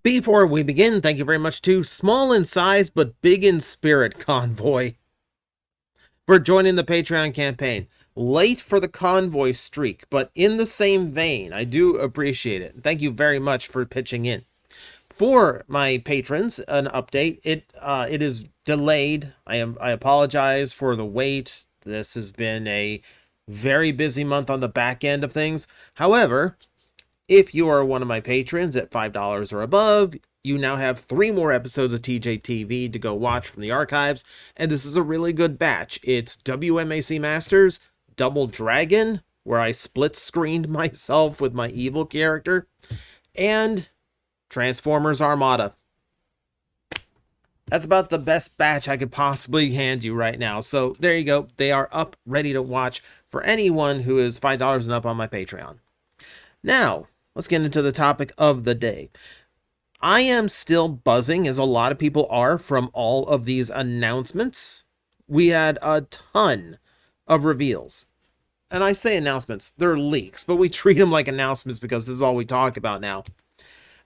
Before we begin, thank you very much to Small in Size but Big in Spirit Convoy for joining the Patreon campaign. Late for the convoy streak, but in the same vein, I do appreciate it. Thank you very much for pitching in. For my patrons, an update. It is delayed. I apologize for the wait. This has been a very busy month on the back end of things. However, if you are one of my patrons at $5 or above, you now have 3 more episodes of TJTV to go watch from the archives, and this is a really good batch. It's WMAC Masters, Double Dragon, where I split-screened myself with my evil character, and Transformers Armada. That's about the best batch I could possibly hand you right now. So there you go. They are up, ready to watch for anyone who is $5 and up on my Patreon. Now, let's get into the topic of the day. I am still buzzing, as a lot of people are, from all of these announcements. We had a ton of reveals. And I say announcements, they're leaks, but we treat them like announcements because this is all we talk about now.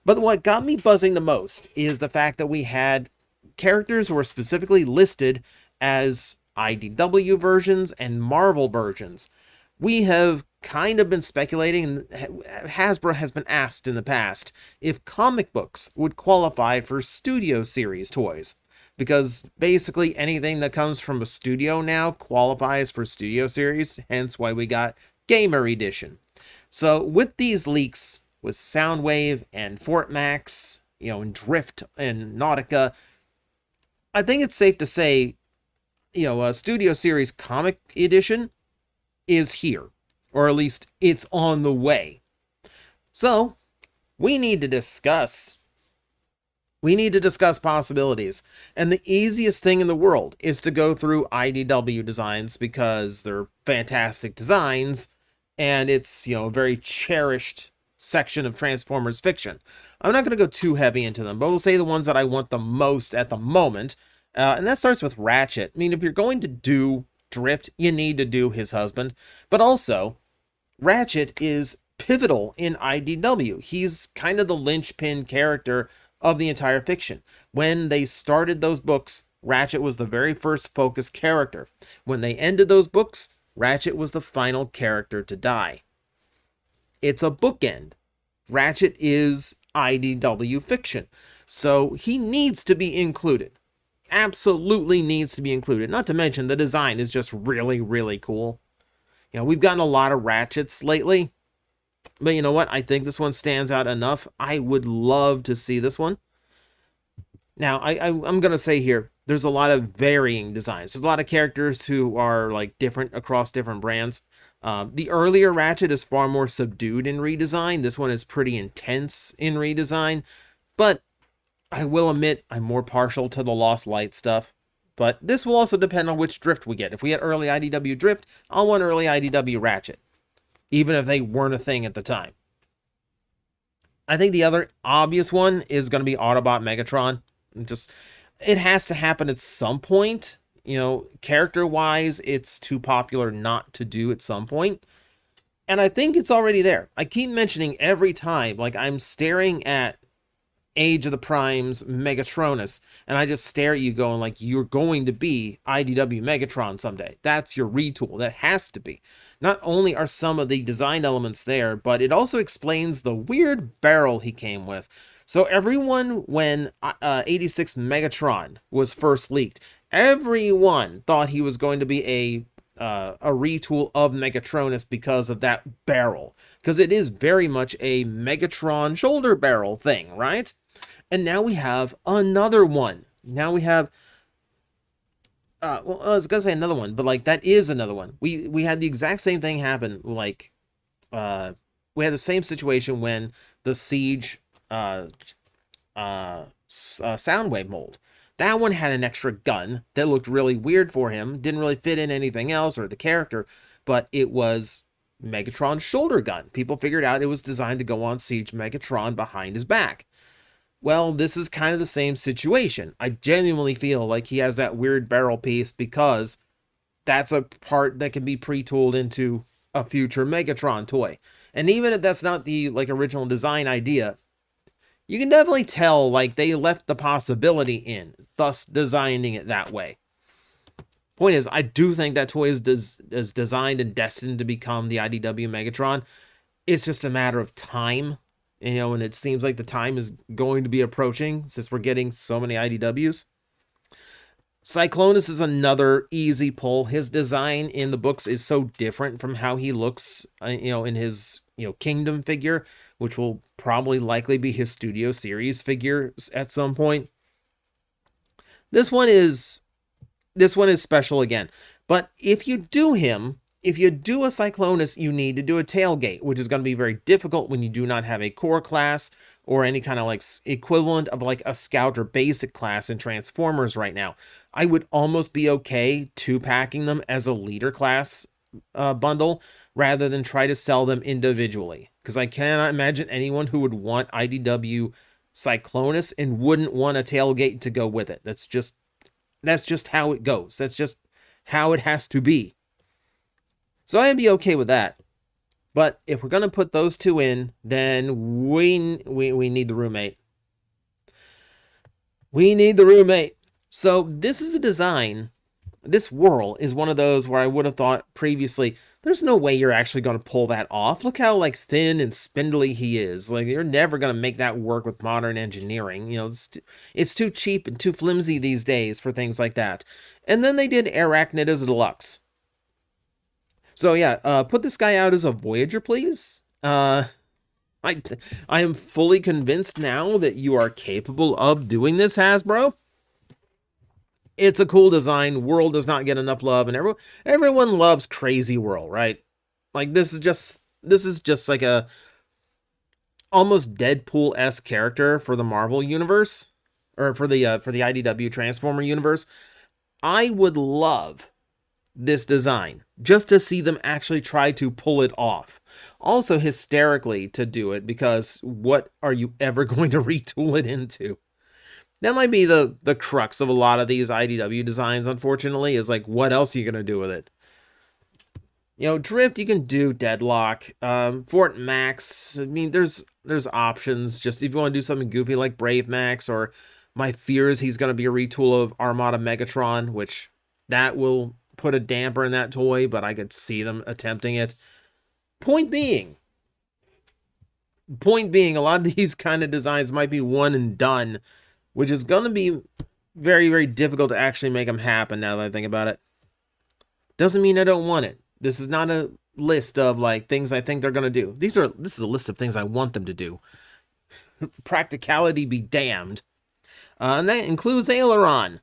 But what got me buzzing the most is the fact that we had characters who were specifically listed as IDW versions and Marvel versions. We have kind of been speculating, and Hasbro has been asked in the past if comic books would qualify for studio series toys, because basically anything that comes from a studio now qualifies for studio series, hence why we got Gamer Edition. So with these leaks, with Soundwave and Fort Max, and Drift and Nautica, I think it's safe to say, a studio series comic edition is here, or at least it's on the way. So we need to discuss possibilities, and the easiest thing in the world is to go through IDW designs because they're fantastic designs, and it's a very cherished section of Transformers fiction. I'm not going to go too heavy into them, but we'll say the ones that I want the most at the moment, and that starts with Ratchet. I mean, if you're going to do Drift, you need to do his husband, but also Ratchet is pivotal in IDW. He's kind of the linchpin character of the entire fiction. When they started those books, Ratchet was the very first focus character. When they ended those books, Ratchet was the final character to die. It's a bookend. Ratchet is IDW fiction, so he needs to be included. Absolutely needs to be included. Not to mention the design is just really, really cool. We've gotten a lot of Ratchets lately, but you know what? I think this one stands out enough. I would love to see this one. Now, I'm going to say here, there's a lot of varying designs. There's a lot of characters who are like different across different brands. The earlier Ratchet is far more subdued in redesign. This one is pretty intense in redesign, but I will admit I'm more partial to the Lost Light stuff. But this will also depend on which Drift we get. If we get early IDW Drift, I'll want early IDW Ratchet, even if they weren't a thing at the time. I think the other obvious one is going to be Autobot Megatron. It has to happen at some point. Character-wise, it's too popular not to do at some point. And I think it's already there. I keep mentioning every time, like I'm staring at Age of the Prime's Megatronus, and I just stare at you going like, you're going to be IDW Megatron someday. That's your retool. That has to be. Not only are some of the design elements there, but it also explains the weird barrel he came with. So everyone, when 86 Megatron was first leaked, everyone thought he was going to be a retool of Megatronus because of that barrel. Because it is very much a Megatron shoulder barrel thing, right? And now we have another one. Now we have, I was going to say another one, but like that is another one. We had the exact same thing happen. Like, we had the same situation when the Siege Soundwave mold. That one had an extra gun that looked really weird for him. Didn't really fit in anything else or the character, but it was Megatron's shoulder gun. People figured out it was designed to go on Siege Megatron behind his back. Well, this is kind of the same situation. I genuinely feel like he has that weird barrel piece because that's a part that can be pre-tooled into a future Megatron toy. And even if that's not the original design idea, You can definitely tell, like, they left the possibility in, thus designing it that way. Point is, I do think that toy is designed and destined to become the IDW Megatron. It's just a matter of time, and it seems like the time is going to be approaching since we're getting so many IDWs. Cyclonus is another easy pull. His design in the books is so different from how he looks, in his, Kingdom figure, which will probably likely be his Studio Series figure at some point. This one is special again. But if you do a Cyclonus, you need to do a tailgate, which is going to be very difficult when you do not have a core class or any kind of like equivalent of like a scout or basic class in Transformers right now. I would almost be okay two-packing them as a leader class bundle rather than try to sell them individually, because I cannot imagine anyone who would want IDW Cyclonus and wouldn't want a tailgate to go with it. That's just how it goes. That's just how it has to be. So I'd be okay with that. But if we're going to put those two in, then we need the roommate. We need the roommate. So this is a design. This Whirl is one of those where I would have thought previously, there's no way you're actually going to pull that off. Look how like thin and spindly he is. Like, you're never going to make that work with modern engineering. It's too cheap and too flimsy these days for things like that. And then they did Arachnid as a deluxe. So yeah, put this guy out as a Voyager, please. I am fully convinced now that you are capable of doing this, Hasbro. It's a cool design. Whirl does not get enough love, and everyone loves Crazy Whirl, right? Like, this is just like a almost Deadpool-esque character for the Marvel universe, or for the IDW Transformer universe. I would love this design just to see them actually try to pull it off. Also hysterically to do it, because what are you ever going to retool it into? That might be the crux of a lot of these IDW designs, unfortunately, is like, what else are you going to do with it? Drift, you can do Deadlock. Fort Max, I mean, there's options. Just if you want to do something goofy like Brave Max, or my fear is he's going to be a retool of Armada Megatron, which that will put a damper in that toy, but I could see them attempting it. Point being, a lot of these kind of designs might be one and done, which is going to be very, very difficult to actually make them happen now that I think about it. Doesn't mean I don't want it. This is not a list of like things I think they're going to do. This is a list of things I want them to do. Practicality be damned. And that includes Aileron.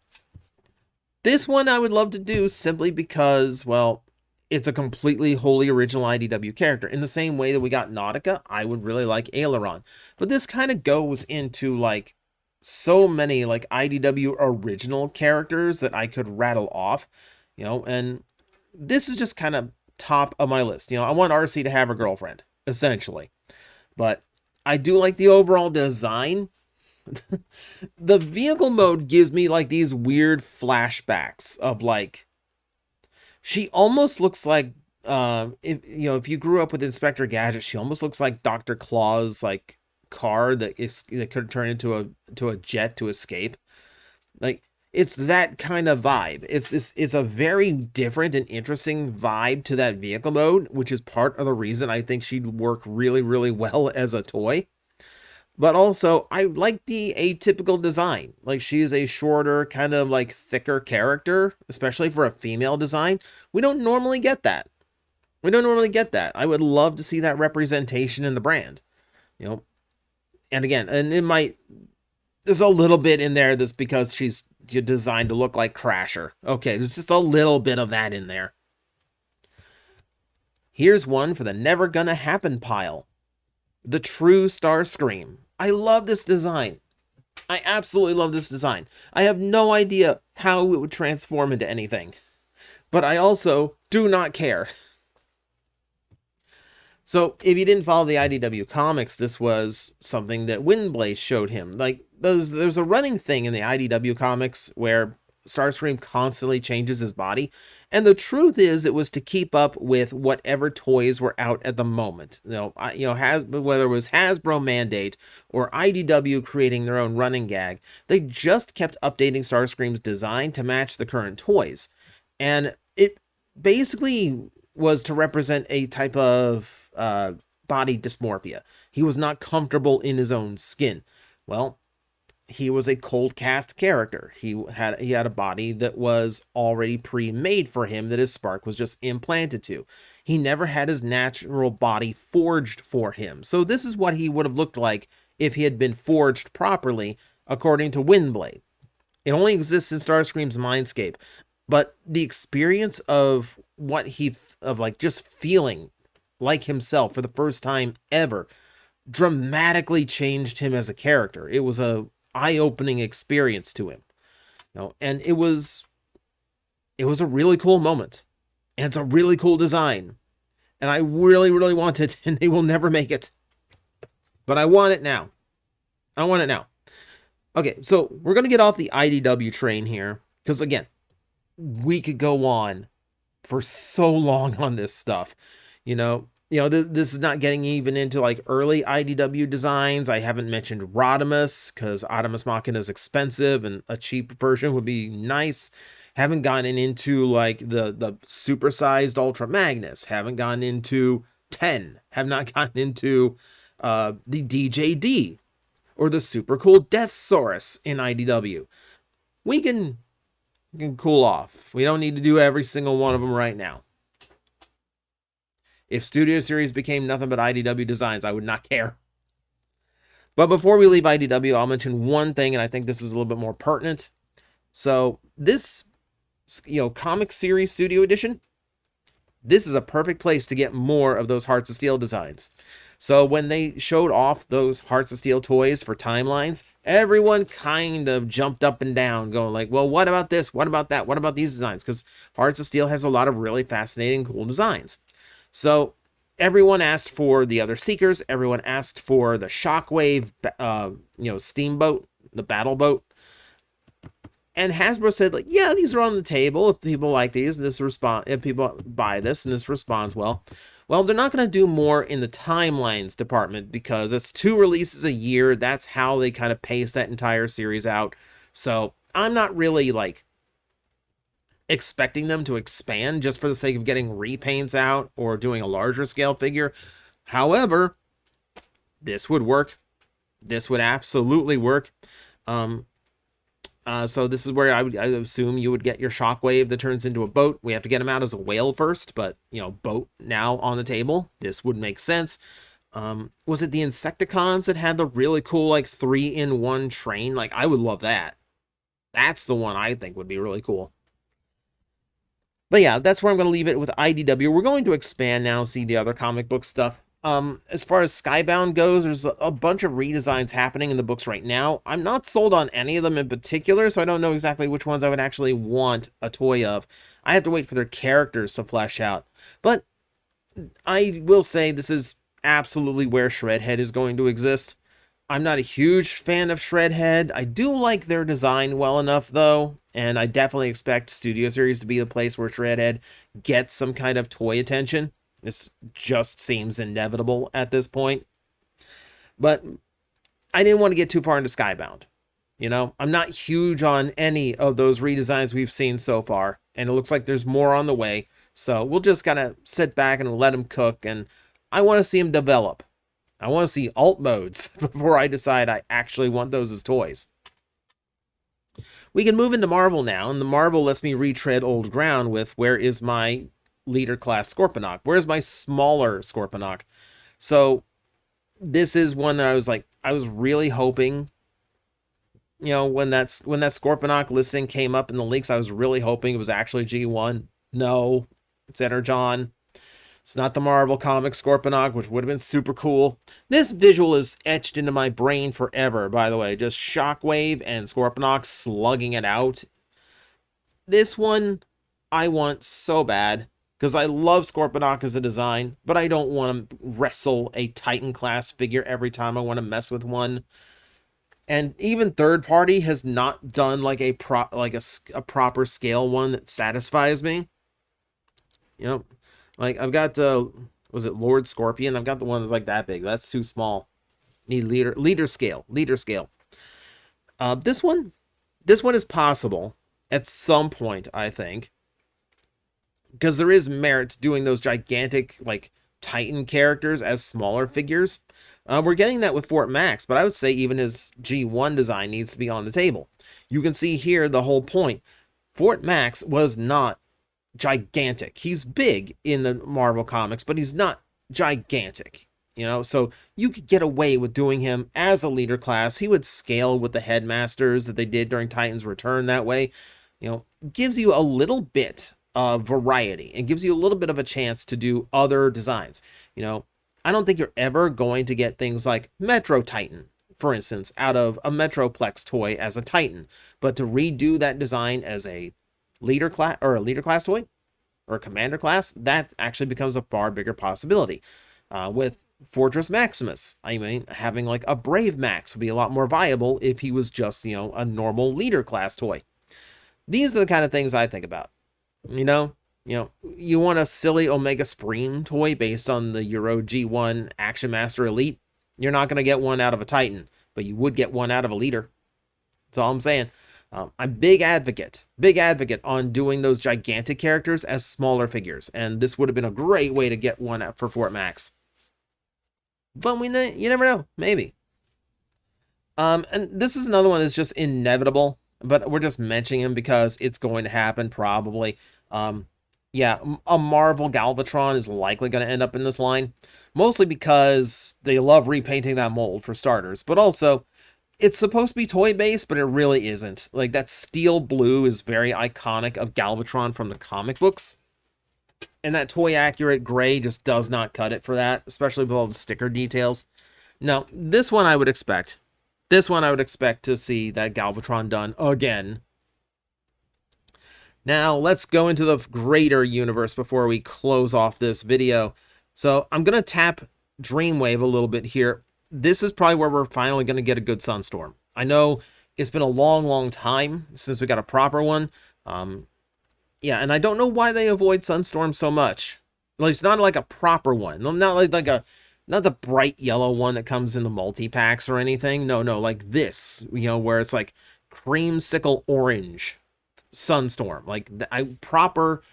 This one I would love to do simply because, well, it's a completely wholly original IDW character. In the same way that we got Nautica, I would really like Aileron. But this kind of goes into like so many like IDW original characters that I could rattle off, and this is just kind of top of my list. I want RC to have a girlfriend, essentially. But I do like the overall design. The vehicle mode gives me like these weird flashbacks of like, she almost looks like, if you grew up with Inspector Gadget, she almost looks like Dr. Claw's like car that could turn into a jet to escape. Like, it's that kind of vibe. It's a very different and interesting vibe to that vehicle mode, which is part of the reason I think she'd work really, really well as a toy. But also, I like the atypical design. Like, she is a shorter, kind of like thicker character, especially for a female design. We don't normally get that. I would love to see that representation in the brand. And again, there's a little bit in there that's because she's designed to look like Crasher. Okay, there's just a little bit of that in there. Here's one for the never gonna happen pile. The true Starscream. I love this design. I absolutely love this design. I have no idea how it would transform into anything, but I also do not care. So if you didn't follow the IDW comics, this was something that Windblaze showed him. Like, there's a running thing in the IDW comics where Starscream constantly changes his body. And the truth is, it was to keep up with whatever toys were out at the moment. Whether it was Hasbro mandate or IDW creating their own running gag, they just kept updating Starscream's design to match the current toys. And it basically was to represent a type of body dysmorphia. He was not comfortable in his own skin. Well, he was a cold cast character. He had a body that was already pre-made for him that his spark was just implanted to. He never had his natural body forged for him. So this is what he would have looked like if he had been forged properly, according to Windblade. It only exists in Starscream's mindscape, but the experience of just feeling like himself for the first time ever dramatically changed him as a character. It was a eye-opening experience to him, and it was a really cool moment, and it's a really cool design, and I really, really want it, and they will never make it, but I want it now. Okay, so we're gonna get off the IDW train here, because again, we could go on for so long on this stuff. This is not getting even into like early IDW designs. I haven't mentioned Rodimus, because Rodimus Machina is expensive and a cheap version would be nice. Haven't gotten into like the supersized Ultra Magnus. Haven't gotten into 10. Have not gotten into the DJD or the super cool Deathsaurus in IDW. We can cool off. We don't need to do every single one of them right now. If Studio Series became nothing but IDW designs, I would not care. But before we leave IDW, I'll mention one thing, and I think this is a little bit more pertinent. So this, comic series studio edition, this is a perfect place to get more of those Hearts of Steel designs. So when they showed off those Hearts of Steel toys for timelines, everyone kind of jumped up and down going like, well, what about this? What about that? What about these designs? Because Hearts of Steel has a lot of really fascinating, cool designs. So everyone asked for the other Seekers. Everyone asked for the Shockwave, steamboat, the battle boat. And Hasbro said, like, yeah, these are on the table. If people like these, if people buy this and this responds well, they're not going to do more in the timelines department because it's 2 releases a year. That's how they kind of pace that entire series out. So I'm not really like expecting them to expand just for the sake of getting repaints out or doing a larger scale figure. However, this would work. This would absolutely work. So this is where I assume you would get your Shockwave that turns into a boat. We have to get him out as a whale first, but boat now on the table. This would make sense. Was it the Insecticons that had the really cool like 3-in-1 train? Like, I would love that. That's the one I think would be really cool. But yeah, that's where I'm going to leave it with IDW. We're going to expand now, see the other comic book stuff. As far as Skybound goes, there's a bunch of redesigns happening in the books right now. I'm not sold on any of them in particular, so I don't know exactly which ones I would actually want a toy of. I have to wait for their characters to flesh out. But I will say this is absolutely where Shredhead is going to exist. I'm not a huge fan of Shredhead. I do like their design well enough, though, and I definitely expect Studio Series to be the place where Shredhead gets some kind of toy attention. This just seems inevitable at this point. But I didn't want to get too far into Skybound. I'm not huge on any of those redesigns we've seen so far, and it looks like there's more on the way. So we'll just kind of sit back and let them cook, and I want to see them develop. I want to see alt modes before I decide I actually want those as toys. We can move into Marvel now, and the Marvel lets me retread old ground with where is my leader class Scorponok? Where's my smaller Scorponok? So this is one that I was really hoping, when that Scorponok listing came up in the leaks, I was really hoping it was actually G1. No, it's Energon. It's not the Marvel Comics Scorponok, which would have been super cool. This visual is etched into my brain forever, by the way. Just Shockwave and Scorponok slugging it out. This one I want so bad, because I love Scorponok as a design, but I don't want to wrestle a Titan class figure every time I want to mess with one. And even third party has not done like a proper scale one that satisfies me. You know, like I've got was it Lord Scorpion? I've got the one that's like that big. That's too small. Need leader scale. This one is possible at some point, I think, because there is merit to doing those gigantic like Titan characters as smaller figures. We're getting that with Fort Max, but I would say even his G1 design needs to be on the table. You can see here the whole point. Fort Max was not gigantic. He's big in the Marvel comics, but he's not gigantic. You know, so you could get away with doing him as a leader class. He would scale with the headmasters that they did during Titan's Return that way. You know, gives you a little bit of variety and gives you a little bit of a chance to do other designs. You know, I don't think you're ever going to get things like Metro Titan, for instance, out of a Metroplex toy as a Titan. But to redo that design as a leader class or a leader class toy or a commander class, that actually becomes a far bigger possibility. With Fortress Maximus, I mean, having like a Brave Max would be a lot more viable if he was just, you know, a normal leader class toy. These are the kind of things I think about. You know, you want a silly Omega Supreme toy based on the Euro G1 Action Master Elite. You're not going to get one out of a Titan, but you would get one out of a leader. That's all I'm saying. I'm big advocate on doing those gigantic characters as smaller figures, and this would have been a great way to get one for Fort Max. But you never know, maybe. And this is another one that's just inevitable, but we're just mentioning him because it's going to happen probably. Yeah, a Marvel Galvatron is likely going to end up in this line, mostly because they love repainting that mold for starters, but also it's supposed to be toy-based, but it really isn't. Like, that steel blue is very iconic of Galvatron from the comic books, and that toy-accurate gray just does not cut it for that, especially with all the sticker details. Now, this one I would expect. This one I would expect to see that Galvatron done again. Now, let's go into the greater universe before we close off this video. So, I'm going to tap Dreamwave a little bit here. This is probably where we're finally going to get a good Sunstorm. I know it's been a long time since we got a proper one. Yeah, and I don't know why they avoid Sunstorm so much. Well, it's not like a proper one. Not not the bright yellow one that comes in the multi-packs or anything. No, like this, you know, where it's like creamsicle orange Sunstorm, like the proper,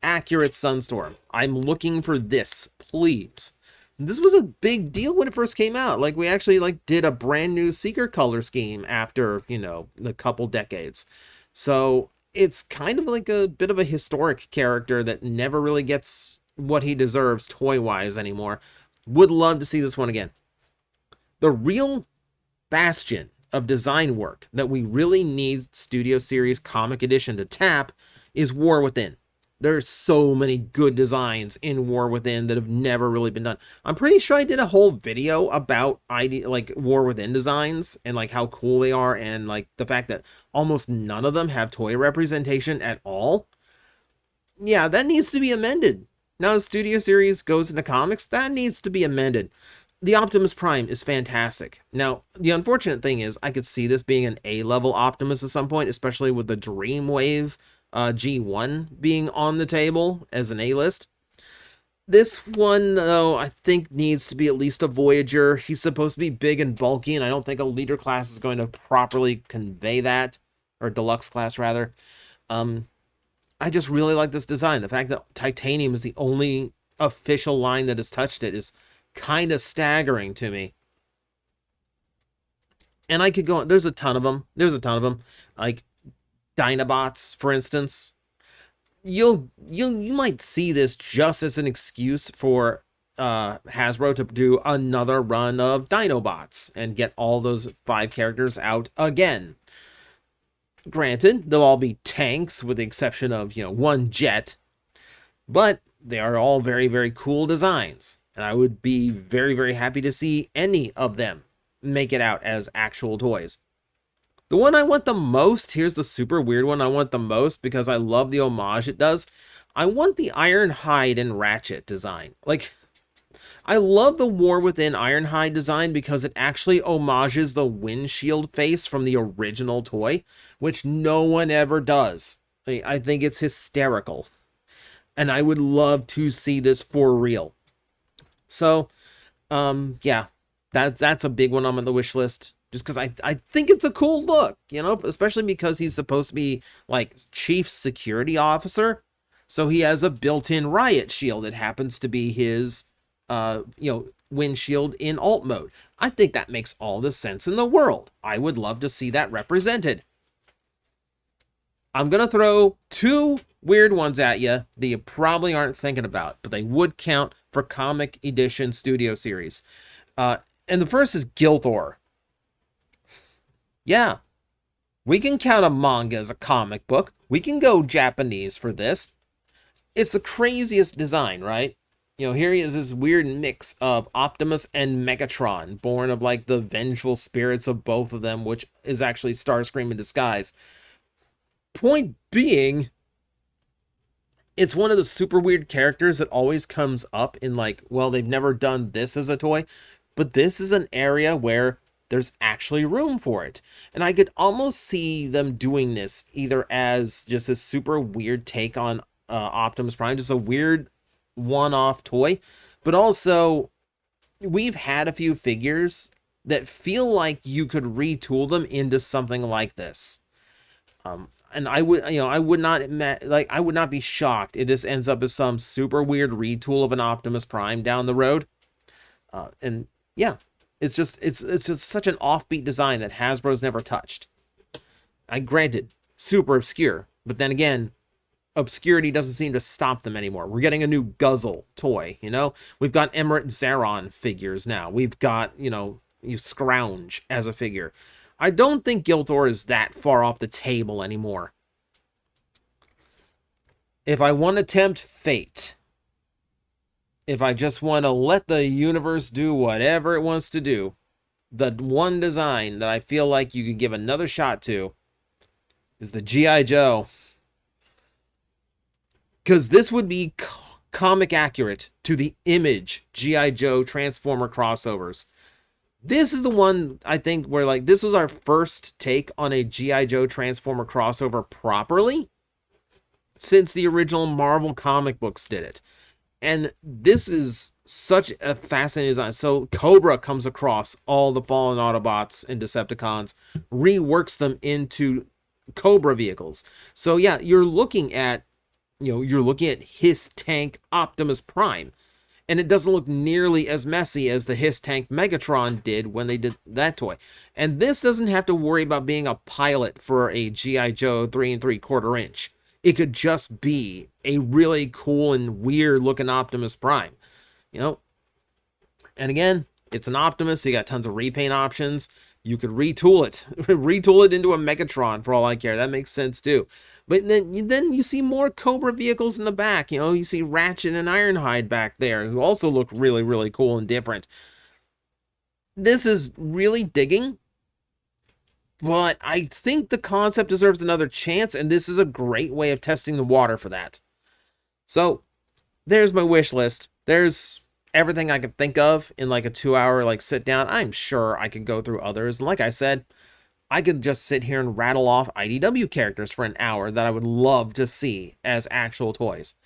accurate Sunstorm. I'm looking for this, please. This was a big deal when it first came out. Like, we actually like did a brand new Seeker color scheme after, you know, a couple decades. So it's kind of like a bit of a historic character that never really gets what he deserves toy-wise anymore. Would love to see this one again. The real bastion of design work that we really need Studio Series Comic Edition to tap is War Within. There's so many good designs in War Within that have never really been done. I'm pretty sure I did a whole video about like War Within designs and like how cool they are, and like the fact that almost none of them have toy representation at all. Yeah, that needs to be amended. Now the Studio Series goes into comics, that needs to be amended. The Optimus Prime is fantastic. Now, the unfortunate thing is I could see this being an A-level Optimus at some point, especially with the Dreamwave G1 being on the table as an A-list. This one, though, I think needs to be at least a Voyager. He's supposed to be big and bulky, and I don't think a leader class is going to properly convey that, or deluxe class, rather. I just really like this design. The fact that Titanium is the only official line that has touched it is kind of staggering to me. And I could go on. There's a ton of them. Like Dinobots, for instance. You might see this just as an excuse for Hasbro to do another run of Dinobots and get all those 5 characters out again. Granted, they'll all be tanks with the exception of, you know, one jet, but they are all very, very cool designs, and I would be very, very happy to see any of them make it out as actual toys. The one I want the most, here's the super weird one I want the most because I love the homage it does. I want the Ironhide and Ratchet design. Like, I love the War Within Ironhide design because it actually homages the windshield face from the original toy, which no one ever does. I think it's hysterical. And I would love to see this for real. So, yeah, that's a big one on the wish list. Just because I think it's a cool look, you know, especially because he's supposed to be like chief security officer. So he has a built-in riot shield that happens to be his, windshield in alt mode. I think that makes all the sense in the world. I would love to see that represented. I'm going to throw two weird ones at you that you probably aren't thinking about, but they would count for Comic Edition Studio Series. And the first is Gilthor. Yeah, we can count a manga as a comic book. We can go Japanese for this. It's the craziest design, right? You know, here he is, this weird mix of Optimus and Megatron, born of like the vengeful spirits of both of them, which is actually Starscream in disguise. Point being, it's one of the super weird characters that always comes up in like, well, they've never done this as a toy, but this is an area where there's actually room for it. And I could almost see them doing this either as just a super weird take on Optimus Prime, just a weird one-off toy, but also we've had a few figures that feel like you could retool them into something like this. And I would not be shocked if this ends up as some super weird retool of an Optimus Prime down the road. And yeah, it's just such an offbeat design that Hasbro's never touched. Granted, super obscure, but then again, obscurity doesn't seem to stop them anymore. We're getting a new Guzzle toy, you know? We've got Emirate Zeron figures now. We've got, you Scrounge as a figure. I don't think Gilthor is that far off the table anymore. If I want to tempt fate, if I just want to let the universe do whatever it wants to do, the one design that I feel like you could give another shot to is the G.I. Joe. Because this would be comic accurate to the Image G.I. Joe Transformer crossovers. This is the one, I think, where like this was our first take on a G.I. Joe Transformer crossover properly since the original Marvel comic books did it. And this is such a fascinating design. So Cobra comes across all the fallen Autobots and Decepticons, reworks them into Cobra vehicles. So yeah, you're looking at Hiss Tank Optimus Prime. And it doesn't look nearly as messy as the Hiss Tank Megatron did when they did that toy. And this doesn't have to worry about being a pilot for a G.I. Joe 3 3/4 inch. It could just be a really cool and weird looking Optimus Prime. And again, it's an Optimus, so you got tons of repaint options. You could retool it. Retool it into a Megatron for all I care. That makes sense too. But then you see more Cobra vehicles in the back. You see Ratchet and Ironhide back there, who also look really, really cool and different. This is really digging, but I think the concept deserves another chance, and this is a great way of testing the water for that. So, there's my wish list. There's everything I could think of in like a 2-hour sit down. I'm sure I could go through others. And like I said, I could just sit here and rattle off IDW characters for an hour that I would love to see as actual toys.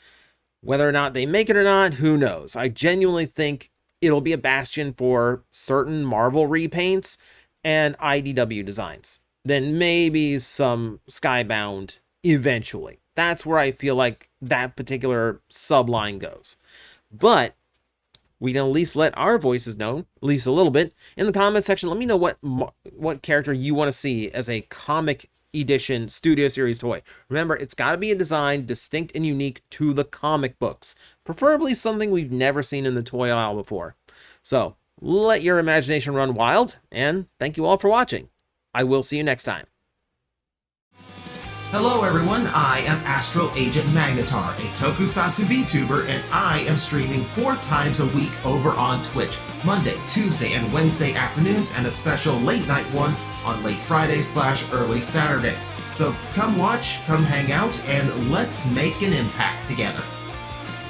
Whether or not they make it or not, who knows? I genuinely think it'll be a bastion for certain Marvel repaints and IDW designs. Then maybe some Skybound eventually. That's where I feel like that particular subline goes. But we can at least let our voices know, at least a little bit. In the comment section, let me know what character you want to see as a Comic Edition Studio Series toy. Remember, it's got to be a design distinct and unique to the comic books. Preferably something we've never seen in the toy aisle before. So, let your imagination run wild, and thank you all for watching. I will see you next time. Hello everyone, I am Astral Agent Magnetar, a Tokusatsu VTuber, and I am streaming 4 times a week over on Twitch, Monday, Tuesday, and Wednesday afternoons, and a special late night one on late Friday/early Saturday. So come watch, come hang out, and let's make an impact together.